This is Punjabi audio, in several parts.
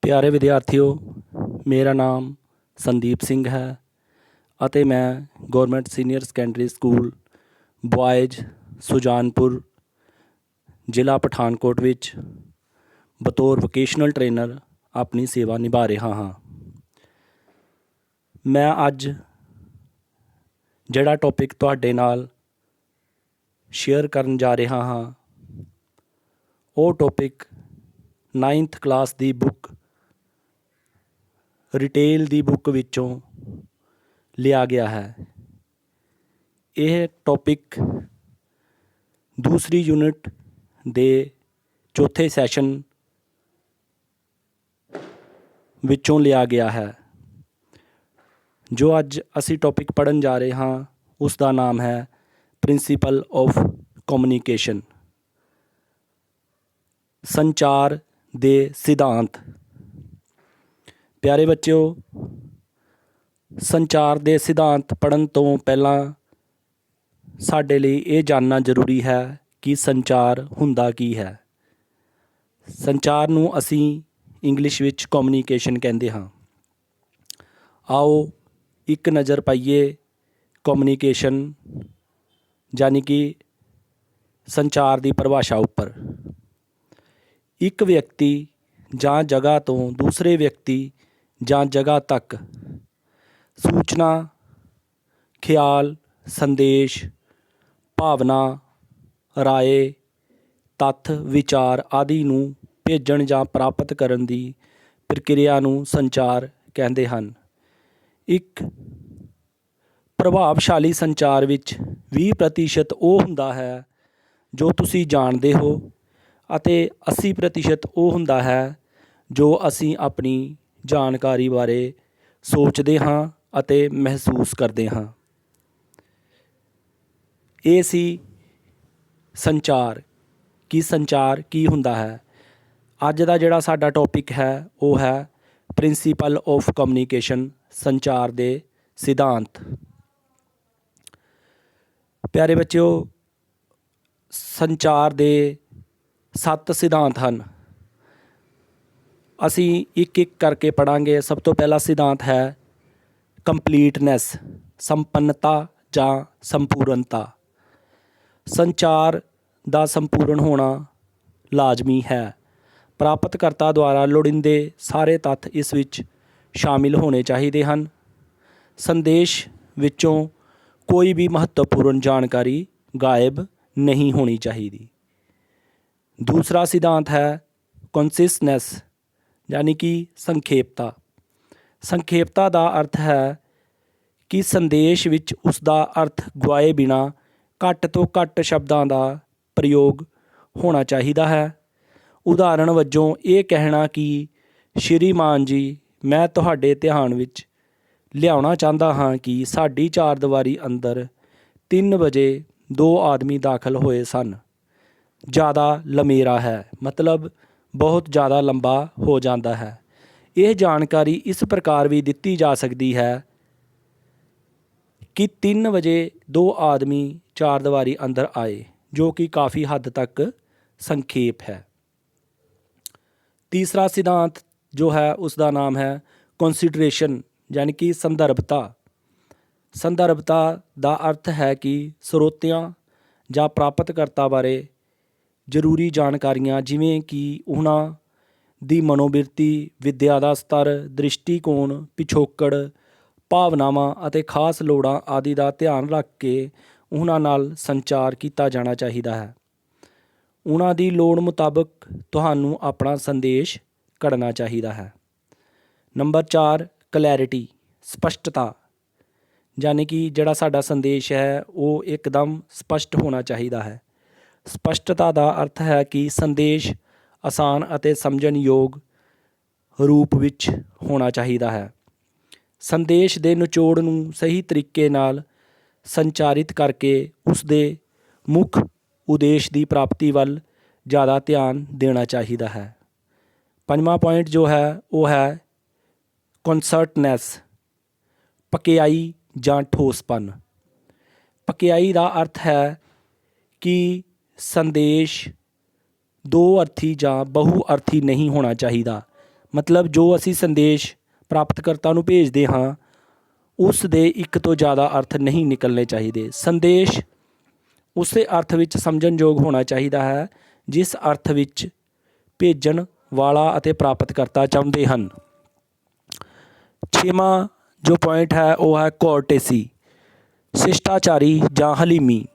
ਪਿਆਰੇ ਵਿਦਿਆਰਥੀਓ, ਮੇਰਾ ਨਾਮ ਸੰਦੀਪ ਸਿੰਘ ਹੈ ਅਤੇ ਮੈਂ government senior secondary school boys Sujanpur ਜ਼ਿਲ੍ਹਾ ਪਠਾਨਕੋਟ ਵਿੱਚ ਬਤੌਰ ਵੋਕੇਸ਼ਨਲ ਟ੍ਰੇਨਰ ਆਪਣੀ ਸੇਵਾ ਨਿਭਾ ਰਿਹਾ ਹਾਂ। ਮੈਂ ਅੱਜ ਜਿਹੜਾ ਟੌਪਿਕ ਤੁਹਾਡੇ ਨਾਲ ਸ਼ੇਅਰ ਕਰਨ ਜਾ ਰਿਹਾ ਹਾਂ ਉਹ ਟੌਪਿਕ 9th ਕਲਾਸ ਦੀ ਬੁੱਕ ਰਿਟੇਲ ਦੀ ਬੁੱਕ ਵਿੱਚੋਂ ਲਿਆ ਗਿਆ ਹੈ। ਇਹ ਟੌਪਿਕ ਦੂਸਰੀ ਯੂਨਿਟ ਦੇ ਚੌਥੇ ਸੈਸ਼ਨ ਵਿੱਚੋਂ ਲਿਆ ਗਿਆ ਹੈ। ਜੋ ਅੱਜ ਅਸੀਂ ਟੌਪਿਕ ਪੜ੍ਹਨ ਜਾ ਰਹੇ ਹਾਂ ਉਸ ਦਾ ਨਾਮ ਹੈ ਪ੍ਰਿੰਸੀਪਲ ਆਫ ਕਮਿਊਨੀਕੇਸ਼ਨ, ਸੰਚਾਰ ਦੇ ਸਿਧਾਂਤ। ਪਿਆਰੇ ਬੱਚਿਓ, ਸੰਚਾਰ ਦੇ ਸਿਧਾਂਤ ਪੜ੍ਹਨ ਤੋਂ ਪਹਿਲਾਂ ਸਾਡੇ ਲਈ ਇਹ ਜਾਣਨਾ ਜ਼ਰੂਰੀ ਹੈ ਕਿ ਸੰਚਾਰ ਹੁੰਦਾ ਕੀ ਹੈ। ਸੰਚਾਰ ਨੂੰ ਅਸੀਂ ਇੰਗਲਿਸ਼ ਵਿੱਚ ਕਮਿਊਨੀਕੇਸ਼ਨ ਕਹਿੰਦੇ ਹਾਂ। ਆਓ ਇੱਕ ਨਜ਼ਰ ਪਾਈਏ ਕਮਿਊਨੀਕੇਸ਼ਨ ਯਾਨੀ ਕਿ ਸੰਚਾਰ ਦੀ ਪਰਿਭਾਸ਼ਾ ਉੱਪਰ। ਇੱਕ ਵਿਅਕਤੀ ਜਾਂ ਜਗ੍ਹਾ ਤੋਂ ਦੂਸਰੇ ਵਿਅਕਤੀ ਜਾਂ ਜਗ੍ਹਾ ਤੱਕ ਸੂਚਨਾ, ਖਿਆਲ, ਸੰਦੇਸ਼, ਭਾਵਨਾ, ਰਾਏ, ਤੱਥ, ਵਿਚਾਰ ਆਦਿ ਨੂੰ ਭੇਜਣ ਜਾਂ ਪ੍ਰਾਪਤ ਕਰਨ ਦੀ ਪ੍ਰਕਿਰਿਆ ਨੂੰ ਸੰਚਾਰ ਕਹਿੰਦੇ ਹਨ। ਇੱਕ ਪ੍ਰਭਾਵਸ਼ਾਲੀ ਸੰਚਾਰ ਵਿੱਚ 20% ਉਹ ਹੁੰਦਾ ਹੈ ਜੋ ਤੁਸੀਂ ਜਾਣਦੇ ਹੋ ਅਤੇ 80% ਉਹ ਹੁੰਦਾ ਹੈ ਜੋ ਅਸੀਂ ਆਪਣੀ ਜਾਣਕਾਰੀ ਬਾਰੇ ਸੋਚਦੇ ਹਾਂ ਅਤੇ ਮਹਿਸੂਸ ਕਰਦੇ ਹਾਂ। ਇਹ ਸੀ ਸੰਚਾਰ ਕਿ ਸੰਚਾਰ ਕੀ ਹੁੰਦਾ ਹੈ। ਅੱਜ ਦਾ ਜਿਹੜਾ ਸਾਡਾ ਟੌਪਿਕ ਹੈ ਉਹ ਹੈ ਪ੍ਰਿੰਸੀਪਲ ਆਫ ਕਮਿਊਨੀਕੇਸ਼ਨ, ਸੰਚਾਰ ਦੇ ਸਿਧਾਂਤ। ਪਿਆਰੇ ਬੱਚਿਓ, ਸੰਚਾਰ ਦੇ 7 ਸਿਧਾਂਤ ਹਨ। ਅਸੀਂ ਇੱਕ ਇੱਕ ਕਰਕੇ ਪੜ੍ਹਾਂਗੇ। ਸਭ ਤੋਂ ਪਹਿਲਾ ਸਿਧਾਂਤ ਹੈ ਕੰਪਲੀਟਨੈਸ, ਸੰਪੰਨਤਾ ਜਾਂ ਸੰਪੂਰਨਤਾ। ਸੰਚਾਰ ਦਾ ਸੰਪੂਰਨ ਹੋਣਾ ਲਾਜ਼ਮੀ ਹੈ। ਪ੍ਰਾਪਤਕਰਤਾ ਦੁਆਰਾ ਲੋੜੀਂਦੇ ਸਾਰੇ ਤੱਥ ਇਸ ਵਿੱਚ ਸ਼ਾਮਿਲ ਹੋਣੇ ਚਾਹੀਦੇ ਹਨ। ਸੰਦੇਸ਼ ਵਿੱਚੋਂ ਕੋਈ ਵੀ ਮਹੱਤਵਪੂਰਨ ਜਾਣਕਾਰੀ ਗਾਇਬ ਨਹੀਂ ਹੋਣੀ ਚਾਹੀਦੀ। ਦੂਸਰਾ ਸਿਧਾਂਤ ਹੈ ਕੰਸਿਸਨੈਸ ਯਾਨੀ ਕਿ ਸੰਖੇਪਤਾ। ਸੰਖੇਪਤਾ ਦਾ ਅਰਥ ਹੈ ਕਿ ਸੰਦੇਸ਼ ਵਿੱਚ ਉਸ ਦਾ ਅਰਥ ਗੁਆਏ ਬਿਨਾਂ ਘੱਟ ਤੋਂ ਘੱਟ ਸ਼ਬਦਾਂ ਦਾ ਪ੍ਰਯੋਗ ਹੋਣਾ ਚਾਹੀਦਾ ਹੈ। ਉਦਾਹਰਣ ਵਜੋਂ ਇਹ ਕਹਿਣਾ ਕਿ ਸ਼੍ਰੀਮਾਨ ਜੀ, ਮੈਂ ਤੁਹਾਡੇ ਧਿਆਨ ਵਿੱਚ ਲਿਆਉਣਾ ਚਾਹੁੰਦਾ ਹਾਂ ਕਿ ਸਾਡੀ ਚਾਰਦੀਵਾਰੀ ਅੰਦਰ 3 ਵਜੇ 2 ਆਦਮੀ ਦਾਖਲ ਹੋਏ ਸਨ, ਜ਼ਿਆਦਾ ਲੰਮੇਰਾ ਹੈ, ਮਤਲਬ ਬਹੁਤ ਜ਼ਿਆਦਾ ਲੰਬਾ ਹੋ ਜਾਂਦਾ ਹੈ। ਇਹ ਜਾਣਕਾਰੀ ਇਸ ਪ੍ਰਕਾਰ ਵੀ ਦਿੱਤੀ ਜਾ ਸਕਦੀ ਹੈ ਕਿ 3 ਵਜੇ 2 ਆਦਮੀ ਚਾਰਦੀਵਾਰੀ ਅੰਦਰ ਆਏ, ਜੋ ਕਿ ਕਾਫੀ ਹੱਦ ਤੱਕ ਸੰਖੇਪ ਹੈ। ਤੀਸਰਾ ਸਿਧਾਂਤ ਜੋ ਹੈ ਉਸ ਦਾ ਨਾਮ ਹੈ ਕੰਸੀਡਰੇਸ਼ਨ ਯਾਨੀ ਕਿ ਸੰਦਰਭਤਾ। ਸੰਦਰਭਤਾ ਦਾ ਅਰਥ ਹੈ ਕਿ ਸਰੋਤਿਆਂ ਜਾਂ ਪ੍ਰਾਪਤਕਰਤਾ ਬਾਰੇ ਜ਼ਰੂਰੀ ਜਾਣਕਾਰੀਆਂ ਜਿਵੇਂ ਕਿ ਉਹਨਾਂ ਦੀ ਮਨੋਬਿਰਤੀ, ਵਿੱਦਿਆ ਦਾ ਸਤਰ, ਦ੍ਰਿਸ਼ਟੀਕੋਣ, ਪਿਛੋਕੜ, ਭਾਵਨਾਵਾਂ ਅਤੇ ਖਾਸ ਲੋੜਾਂ ਆਦਿ ਦਾ ਧਿਆਨ ਰੱਖ ਕੇ ਉਹਨਾਂ ਨਾਲ ਸੰਚਾਰ ਕੀਤਾ ਜਾਣਾ ਚਾਹੀਦਾ ਹੈ। ਉਹਨਾਂ ਦੀ ਲੋੜ ਮੁਤਾਬਕ ਤੁਹਾਨੂੰ ਆਪਣਾ ਸੰਦੇਸ਼ ਘੜਨਾ ਚਾਹੀਦਾ ਹੈ। ਨੰਬਰ 4 ਕਲੈਰਿਟੀ, ਸਪਸ਼ਟਤਾ ਯਾਨੀ ਕਿ ਜਿਹੜਾ ਸਾਡਾ ਸੰਦੇਸ਼ ਹੈ ਉਹ ਇੱਕਦਮ ਸਪਸ਼ਟ ਹੋਣਾ ਚਾਹੀਦਾ ਹੈ। ਸਪਸ਼ਟਤਾ ਦਾ ਅਰਥ ਹੈ ਕਿ ਸੰਦੇਸ਼ ਆਸਾਨ ਅਤੇ ਸਮਝਣ ਯੋਗ ਰੂਪ ਵਿੱਚ ਹੋਣਾ ਚਾਹੀਦਾ ਹੈ। ਸੰਦੇਸ਼ ਦੇ ਨਿਚੋੜ ਨੂੰ ਸਹੀ ਤਰੀਕੇ ਨਾਲ ਸੰਚਾਰਿਤ ਕਰਕੇ ਉਸ ਦੇ ਮੁੱਖ ਉਦੇਸ਼ ਦੀ ਪ੍ਰਾਪਤੀ ਵੱਲ ਜ਼ਿਆਦਾ ਧਿਆਨ ਦੇਣਾ ਚਾਹੀਦਾ ਹੈ। 5ਵਾਂ ਪੁਆਇੰਟ ਜੋ ਹੈ ਉਹ ਹੈ ਕੰਸਰਟਨੈਸ, ਪਕਿਆਈ ਜਾਂ ਠੋਸਪਨ। ਪਕਿਆਈ ਦਾ ਅਰਥ ਹੈ ਕਿ ਸੰਦੇਸ਼ ਦੋ ਅਰਥੀ ਜਾਂ ਬਹੁ ਅਰਥੀ ਨਹੀਂ ਹੋਣਾ ਚਾਹੀਦਾ। ਮਤਲਬ ਜੋ ਅਸੀਂ ਸੰਦੇਸ਼ ਪ੍ਰਾਪਤਕਰਤਾ ਨੂੰ ਭੇਜਦੇ ਹਾਂ ਉਸ ਦੇ ਇੱਕ ਤੋਂ ਜ਼ਿਆਦਾ ਅਰਥ ਨਹੀਂ ਨਿਕਲਣੇ ਚਾਹੀਦੇ। ਸੰਦੇਸ਼ ਉਸੇ ਅਰਥ ਵਿੱਚ ਸਮਝਣਯੋਗ ਹੋਣਾ ਚਾਹੀਦਾ ਹੈ ਜਿਸ ਅਰਥ ਵਿੱਚ ਭੇਜਣ ਵਾਲਾ ਅਤੇ ਪ੍ਰਾਪਤਕਰਤਾ ਚਾਹੁੰਦੇ ਹਨ। 6ਵਾਂ ਜੋ ਪੁਆਇੰਟ ਹੈ ਉਹ ਹੈ ਕੋਰਟੇਸੀ, ਸ਼ਿਸ਼ਟਾਚਾਰੀ ਜਾਂ ਹਲੀਮੀ।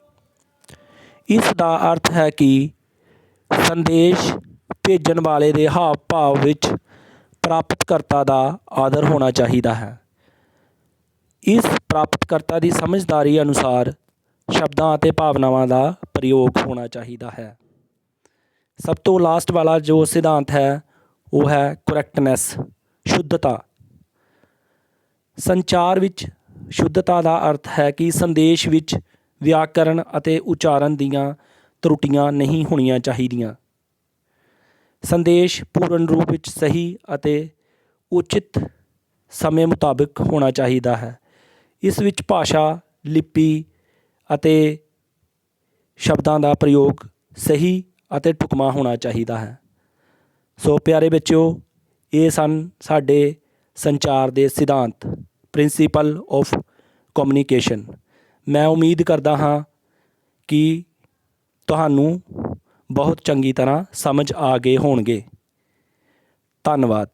ਇਸ ਦਾ ਅਰਥ ਹੈ ਕਿ ਸੰਦੇਸ਼ ਭੇਜਣ ਵਾਲੇ ਦੇ ਹਾਵ ਭਾਵ ਵਿੱਚ ਪ੍ਰਾਪਤਕਰਤਾ ਦਾ ਆਦਰ ਹੋਣਾ ਚਾਹੀਦਾ ਹੈ। ਇਸ ਪ੍ਰਾਪਤਕਰਤਾ ਦੀ ਸਮਝਦਾਰੀ ਅਨੁਸਾਰ ਸ਼ਬਦਾਂ ਅਤੇ ਭਾਵਨਾਵਾਂ ਦਾ ਪ੍ਰਯੋਗ ਹੋਣਾ ਚਾਹੀਦਾ ਹੈ। ਸਭ ਤੋਂ ਲਾਸਟ ਵਾਲਾ ਜੋ ਸਿਧਾਂਤ ਹੈ ਉਹ ਹੈ ਕਰੈਕਟਨੈਸ, ਸ਼ੁੱਧਤਾ। ਸੰਚਾਰ ਵਿੱਚ ਸ਼ੁੱਧਤਾ ਦਾ ਅਰਥ ਹੈ ਕਿ ਸੰਦੇਸ਼ ਵਿੱਚ ਵਿਆਕਰਨ ਅਤੇ ਉਚਾਰਨ ਦੀਆਂ ਤਰੁੱਟੀਆਂ ਨਹੀਂ ਹੋਣੀਆਂ ਚਾਹੀਦੀਆਂ। ਸੰਦੇਸ਼ ਪੂਰਨ ਰੂਪ ਵਿੱਚ ਸਹੀ ਅਤੇ ਉਚਿਤ ਸਮੇਂ ਮੁਤਾਬਿਕ ਹੋਣਾ ਚਾਹੀਦਾ ਹੈ। ਇਸ ਵਿੱਚ ਭਾਸ਼ਾ, ਲਿਪੀ ਅਤੇ ਸ਼ਬਦਾਂ ਦਾ ਪ੍ਰਯੋਗ ਸਹੀ ਅਤੇ ਢੁਕਵਾਂ ਹੋਣਾ ਚਾਹੀਦਾ ਹੈ। ਸੋ ਪਿਆਰੇ ਬੱਚਿਓ, ਇਹ ਸਨ ਸਾਡੇ ਸੰਚਾਰ ਦੇ ਸਿਧਾਂਤ, ਪ੍ਰਿੰਸੀਪਲ ਆਫ ਕਮਿਊਨੀਕੇਸ਼ਨ। ਮੈਂ ਉਮੀਦ ਕਰਦਾ ਹਾਂ ਕਿ ਤੁਹਾਨੂੰ ਬਹੁਤ ਚੰਗੀ ਤਰ੍ਹਾਂ ਸਮਝ ਆ ਗਏ ਹੋਣਗੇ। ਧੰਨਵਾਦ।